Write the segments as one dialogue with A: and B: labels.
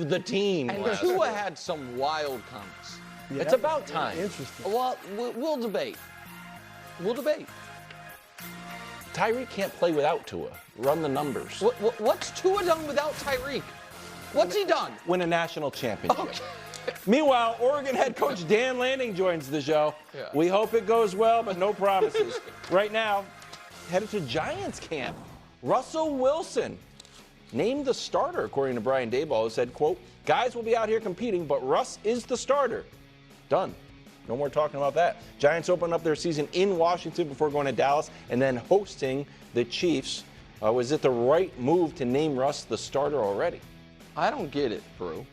A: of the team.
B: And Tua had some wild comments.
A: Yeah, it's about time.
C: Interesting.
B: Well, we'll debate. We'll debate.
A: Tyreek can't play without Tua. Run the numbers.
B: What's Tua done without Tyreek? What's he done?
A: Win a national championship.
B: Okay.
A: Meanwhile, Oregon head coach Dan Lanning joins the show.
B: Yeah.
A: We hope it goes well, but no promises. Right now, headed to Giants camp. Russell Wilson named the starter, according to Brian Daboll, who said, quote, guys will be out here competing, but Russ is the starter. Done. No more talking about that. Giants open up their season in Washington before going to Dallas and then hosting the Chiefs. Was it the right move to name Russ the starter already?
B: I don't get it, Brew.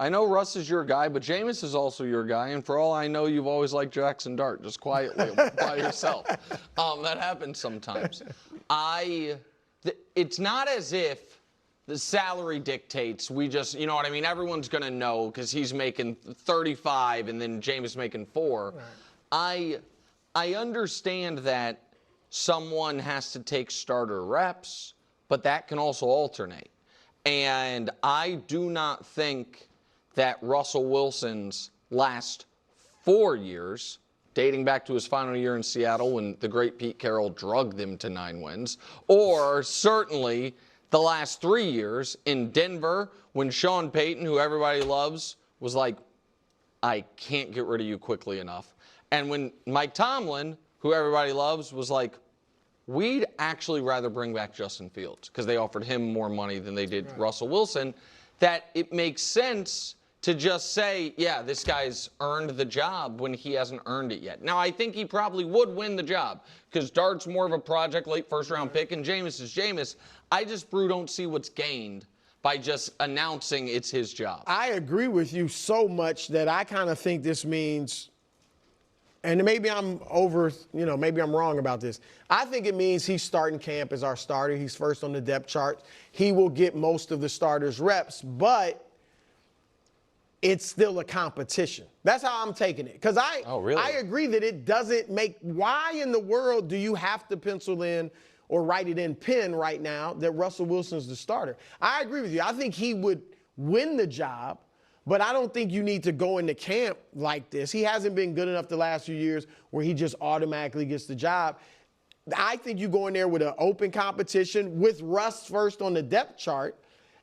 B: I know Russ is your guy, but Jameis is also your guy, and for all I know, you've always liked Jackson Dart, just quietly by yourself. That happens sometimes. It's not as if the salary dictates. We just, you know what I mean? Everyone's going to know because he's making 35 and then Jameis making 4. Right. I understand that someone has to take starter reps, but that can also alternate. And I do not think that Russell Wilson's last 4 years, dating back to his final year in Seattle when the great Pete Carroll drugged them to 9 wins, or certainly the last 3 years in Denver when Sean Payton, who everybody loves, was like, I can't get rid of you quickly enough. And when Mike Tomlin, who everybody loves, was like, we'd actually rather bring back Justin Fields because they offered him more money than they did Russell Wilson, that it makes sense to just say, yeah, this guy's earned the job when he hasn't earned it yet. Now, I think he probably would win the job because Dart's more of a project late first-round pick and Jameis is Jameis. I just, Brew, don't see what's gained by just announcing it's his job.
C: I agree with you so much that I kind of think this means, and maybe I'm maybe I'm wrong about this. I think it means he's starting camp as our starter. He's first on the depth chart. He will get most of the starters' reps, but it's still a competition. That's how I'm taking it. Because I agree that it doesn't make, why in the world do you have to pencil in or write it in pen right now that Russell Wilson's the starter? I agree with you. I think he would win the job, but I don't think you need to go into camp like this. He hasn't been good enough the last few years where he just automatically gets the job. I think you go in there with an open competition with Russ first on the depth chart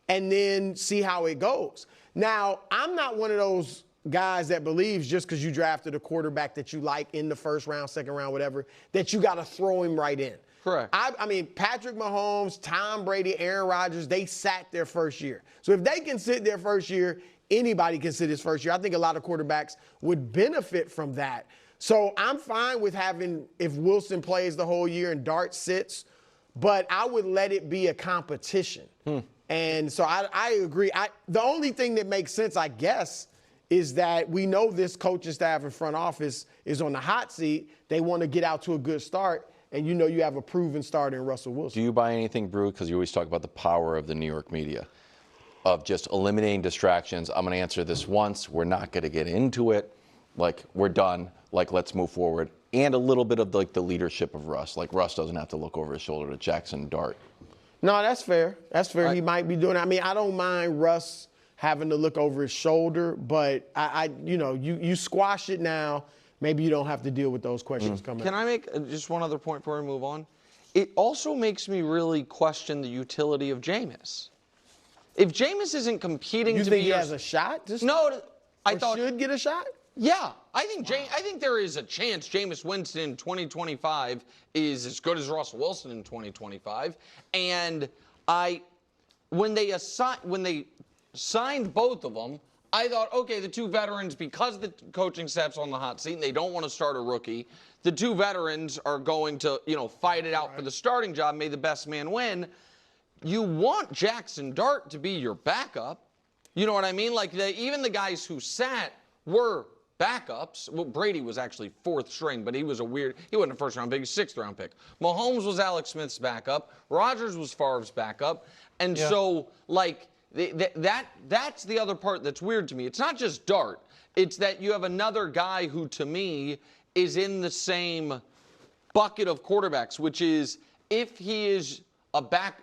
C: and then see how it goes. Now, I'm not one of those guys that believes just because you drafted a quarterback that you like in the first round, second round, whatever, that you got to throw him right in.
B: Correct.
C: I mean, Patrick Mahomes, Tom Brady, Aaron Rodgers, they sat their first year. So if they can sit their first year, anybody can sit his first year. I think a lot of quarterbacks would benefit from that. So I'm fine with having, if Wilson plays the whole year and Dart sits, but I would let it be a competition. And so I agree. The only thing that makes sense, I guess, is that we know this coaching staff and front office is on the hot seat. They want to get out to a good start, and you know you have a proven starter in Russell Wilson.
A: Do you buy anything, Brew? Because you always talk about the power of the New York media, of just eliminating distractions. I'm going to answer this once. We're not going to get into it. Like, we're done. Like, let's move forward. And a little bit of, like, the leadership of Russ. Like, Russ doesn't have to look over his shoulder to Jackson Dart.
C: No, that's fair. That's fair. He might be doing it. I mean, I don't mind Russ having to look over his shoulder, but you squash it now. Maybe you don't have to deal with those questions coming up.
B: Can I make just one other point before we move on? It also makes me really question the utility of Jameis. If Jameis isn't competing
C: you
B: to
C: think
B: be
C: he has a shot?
B: I thought
C: should get a shot?
B: Yeah, I think there is a chance Jameis Winston in 2025 is as good as Russell Wilson in 2025. And when they signed both of them, I thought, okay, the two veterans, because the coaching staff's on the hot seat and they don't want to start a rookie, the two veterans are going to, fight it out for the starting job. May the best man win. You want Jackson Dart to be your backup. You know what I mean? Like even the guys who sat were backups. Well, Brady was actually fourth string, but he wasn't a first round pick, he was sixth round pick. Mahomes was Alex Smith's backup. Rodgers was Favre's backup. And so, like, that's the other part that's weird to me. It's not just Dart. It's that you have another guy who, to me, is in the same bucket of quarterbacks, which is if he is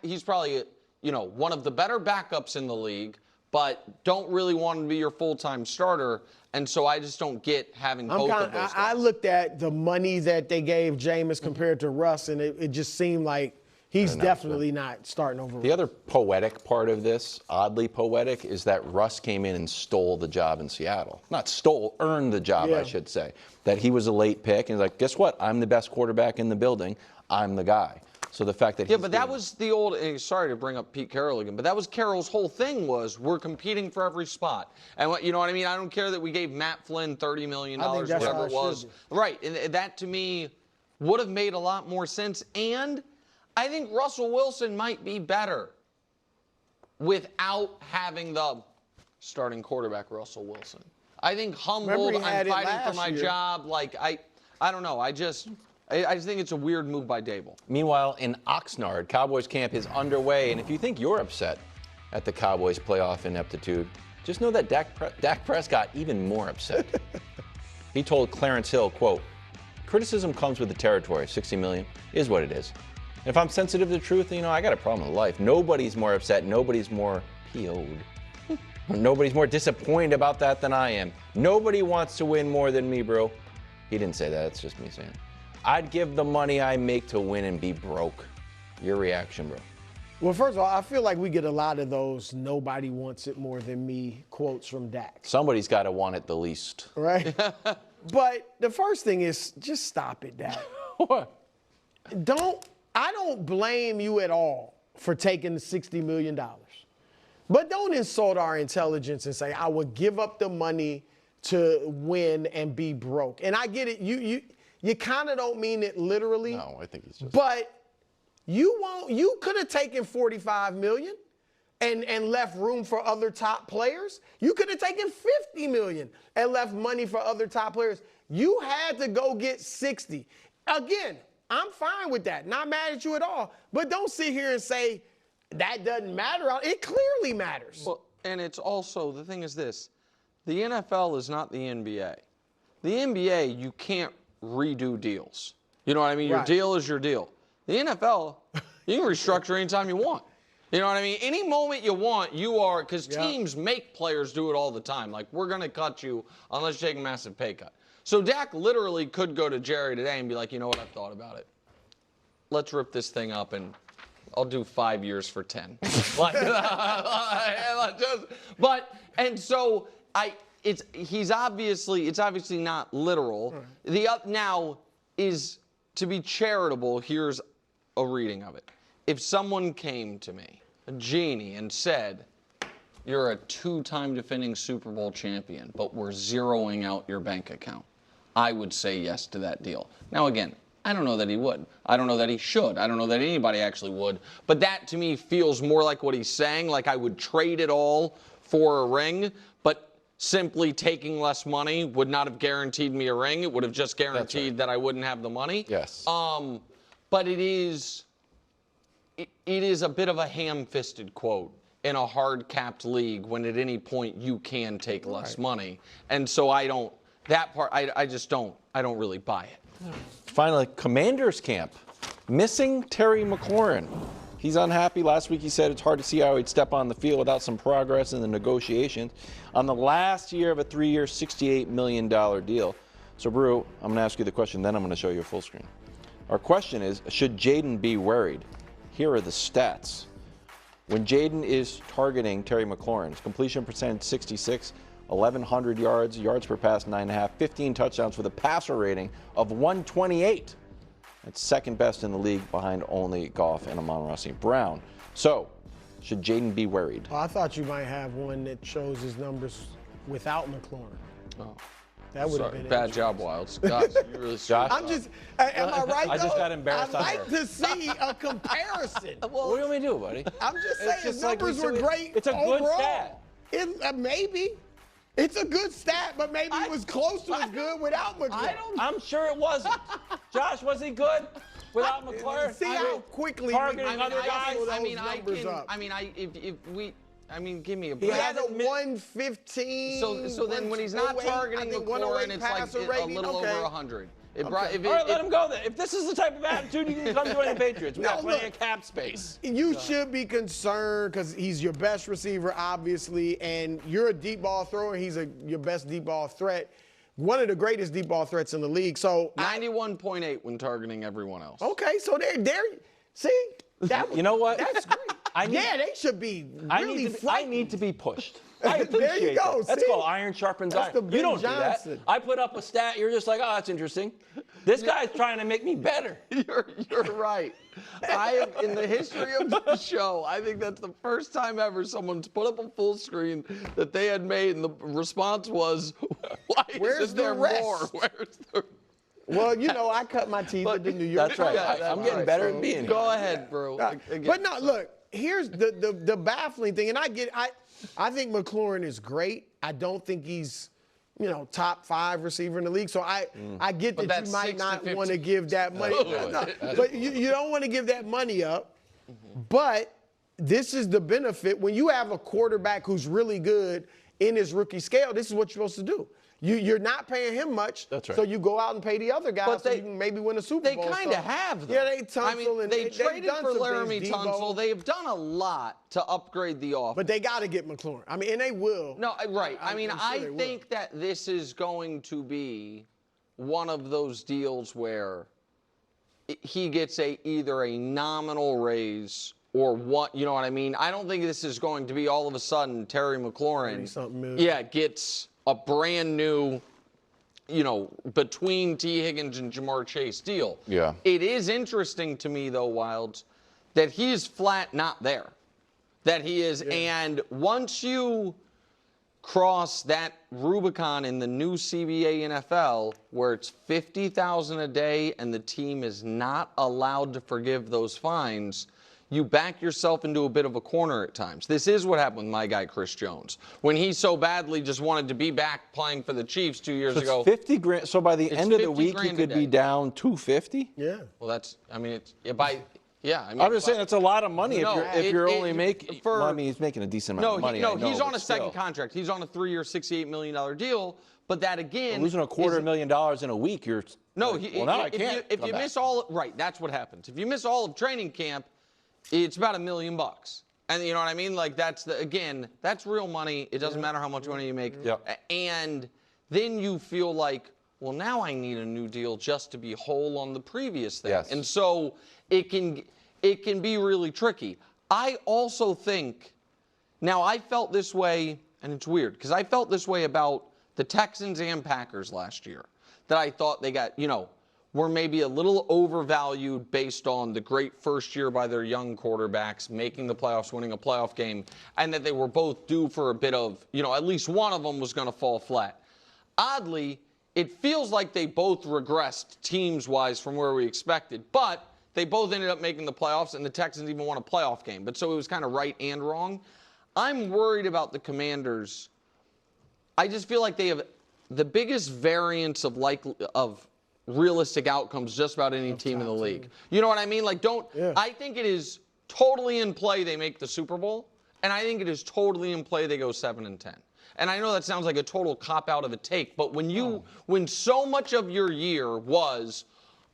B: he's probably, one of the better backups in the league, but don't really want him to be your full-time starter. And so I just don't get having both of those guys.
C: I looked at the money that they gave Jameis compared to Russ, and it just seemed like he's definitely not starting over.
A: The other poetic part of this, oddly poetic, is that Russ came in and stole the job in Seattle. Not stole, earned the job, I should say. That he was a late pick, and he's like, guess what? I'm the best quarterback in the building. I'm the guy. So the fact that
B: but that was the old, sorry to bring up Pete Carroll again, but that was Carroll's whole thing was we're competing for every spot. And you know what I mean? I don't care that we gave Matt Flynn $30 million, whatever it was. Right, and that to me would have made a lot more sense. And I think Russell Wilson might be better without having the starting quarterback Russell Wilson. I think humbled, I'm fighting for my job. Like, I don't know. I just think it's a weird move by Dable.
A: Meanwhile, in Oxnard, Cowboys camp is underway, and if you think you're upset at the Cowboys' playoff ineptitude, just know that Dak Prescott even more upset. He told Clarence Hill, quote, criticism comes with the territory. 60 million is what it is. And if I'm sensitive to truth, I got a problem with life. Nobody's more upset. Nobody's more PO'd. Nobody's more disappointed about that than I am. Nobody wants to win more than me, bro. He didn't say that. It's just me saying it. I'd give the money I make to win and be broke. Your reaction, bro?
C: Well, first of all, I feel like we get a lot of those nobody wants it more than me quotes from Dak.
A: Somebody's got to want it the least.
C: Right? But the first thing is just stop it, Dak.
A: What?
C: I don't blame you at all for taking the $60 million. But don't insult our intelligence and say, I would give up the money to win and be broke. And I get it. You kind of don't mean it literally.
A: No, I think he's just.
C: But you could have taken $45 million and left room for other top players. You could have taken $50 million and left money for other top players. You had to go get 60. Again, I'm fine with that. Not mad at you at all. But don't sit here and say that doesn't matter. It clearly matters.
B: Well, and it's also, the thing is this. The NFL is not the NBA. The NBA, you can't redo deals. You know what I mean? Your deal is your deal. The NFL, you can restructure anytime you want. You know what I mean? Any moment you want, you are, because teams make players do it all the time. Like, we're going to cut you unless you take a massive pay cut. So Dak literally could go to Jerry today and be like, you know what, I've thought about it. Let's rip this thing up and I'll do 5 years for 10. It's obviously not literal. The now is to be charitable. Here's a reading of it. If someone came to me, a genie, and said, you're a 2-time defending Super Bowl champion, but we're zeroing out your bank account, I would say yes to that deal. Now, again, I don't know that he would. I don't know that he should. I don't know that anybody actually would. But that, to me, feels more like what he's saying, like I would trade it all for a ring, but simply taking less money would not have guaranteed me a ring. It would have just guaranteed that I wouldn't have the money.
A: Yes.
B: But it is a bit of a ham-fisted quote in a hard-capped league when at any point you can take less money. And so I don't really buy it.
A: Finally, Commanders camp. Missing Terry McLaurin. He's unhappy. Last week he said it's hard to see how he'd step on the field without some progress in the negotiations on the last year of a 3-year, $68 million deal. So, Brew, I'm going to ask you the question, then I'm going to show you a full screen. Our question is, should Jaden be worried? Here are the stats. When Jaden is targeting Terry McLaurin, his completion percentage 66, 1,100 yards, yards per pass 9.5, 15 touchdowns with a passer rating of 128. That's second best in the league behind only Goff and Amon-Ra St. Brown. So, should Jaden be worried?
C: Oh, I thought you might have one that shows his numbers without McLaurin. Oh. That would have been
B: bad job, Wilds. Gosh, you really
A: Josh,
C: am I right, though?
A: I just got embarrassed.
C: I'd like to see a comparison.
A: Well, what do you want me to do, buddy?
C: I'm just saying his numbers were great.
A: It's a
C: overall.
A: good stat.
C: Maybe. It's a good stat, but maybe it was close to as good without McLaurin.
A: I'm sure it wasn't. Josh, was he good without McLaurin?
C: See how quickly
A: targeting other guys.
B: Give me a break.
C: He had a 115.
B: So then when he's not targeting McLaurin, it's like a little over 100. All
A: right, let him go then. If this is the type of attitude, you can come join the Patriots. We got plenty of cap space.
C: You should be concerned because he's your best receiver, obviously, and you're a deep ball thrower. He's your best deep ball threat. One of the greatest deep ball threats in the league. So
B: 91.8 when targeting everyone else.
C: Okay, so they're see that.
A: You know what?
C: That's great. They should be really.
A: I need to be pushed. I appreciate
C: There you go.
A: That. That's
C: see?
A: called iron sharpens
C: That's
A: iron.
C: the Ben
A: You don't
C: Johnson.
A: do that. I put up a stat. You're just like, oh, that's interesting. This guy's trying to make me better.
B: You're right. In the history of the show, I think that's the first time ever someone's put up a full screen that they had made, and the response was, "Why
C: Where's
B: isn't there
C: the rest?
B: more? Where's the?"
C: Well, you know, I cut my teeth at the New York.
A: That's right.
B: Yeah,
A: I'm getting better at being here.
B: Go ahead, bro.
C: But no, look. Here's the baffling thing, and I think McLaurin is great. I don't think he's, top 5 receiver in the league. So I get that you might not want to give that money. But you don't want to give that money up. But this is the benefit. When you have a quarterback who's really good in his rookie scale, this is what you're supposed to do. You're not paying him much,
A: That's right.
C: So you go out and pay the other guys
B: But
C: so you can maybe win a Super Bowl.
B: They kind of have, though.
C: Yeah, they Tunsil and
B: they traded
C: done
B: for
C: some
B: Laramie
C: things, Debo.
B: Tunsil. They've done a lot to upgrade the offense.
C: But they got to get McLaurin. And they will.
B: No, right. I
C: sure
B: think that this is going to be one of those deals where he gets either a nominal raise or what, you know what I mean? I don't think this is going to be all of a sudden Terry McLaurin, gets a brand new, between T. Higgins and Jamar Chase deal.
A: Yeah.
B: It is interesting to me, though, Wilds, that he's flat not there. That he is, and once you cross that Rubicon in the new CBA NFL, where it's $50,000 a day and the team is not allowed to forgive those fines, you back yourself into a bit of a corner at times. This is what happened with my guy Chris Jones when he so badly just wanted to be back playing for the Chiefs 2 years ago.
A: $50,000. So by the end of the week, he could be down $250.
C: Yeah.
B: Well,
A: I'm just saying it's a lot of money if you're only making. He's making a decent amount of money.
B: No, he's on a second contract. He's on a 3-year, $68 million deal. But that again,
A: losing $250,000 in a week, you're I can't.
B: If you miss that's what happens. If you miss all of training camp, it's about $1 million. And you know what I mean? Like that's real money. It doesn't matter how much money you make.
A: Yep.
B: And then you feel like, well, now I need a new deal just to be whole on the previous thing.
A: Yes.
B: And so it can be really tricky. I also think, now I felt this way, and it's weird, because I felt this way about the Texans and Packers last year, that I thought they got, were maybe a little overvalued based on the great first year by their young quarterbacks, making the playoffs, winning a playoff game, and that they were both due for a bit of, at least one of them was going to fall flat. Oddly, it feels like they both regressed teams-wise from where we expected, but they both ended up making the playoffs, and the Texans even won a playoff game. But so it was kind of right and wrong. I'm worried about the Commanders. I just feel like they have the biggest variance of realistic outcomes just about any team in the league. You know what I mean? I think it is totally in play they make the Super Bowl, and I think it is totally in play they go 7-10. And I know that sounds like a total cop-out of a take, but when so much of your year was,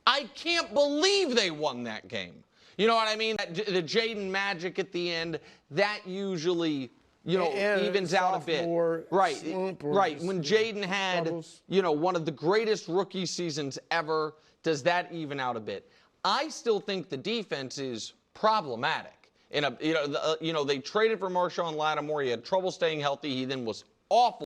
B: I can't believe they won that game. You know what I mean? The Jaden magic at the end, that usually, evens out a bit. Right. When Jaden had, one of the greatest rookie seasons ever, does that even out a bit? I still think the defense is problematic. They traded for Marshawn Lattimore. He had trouble staying healthy. He then was awful.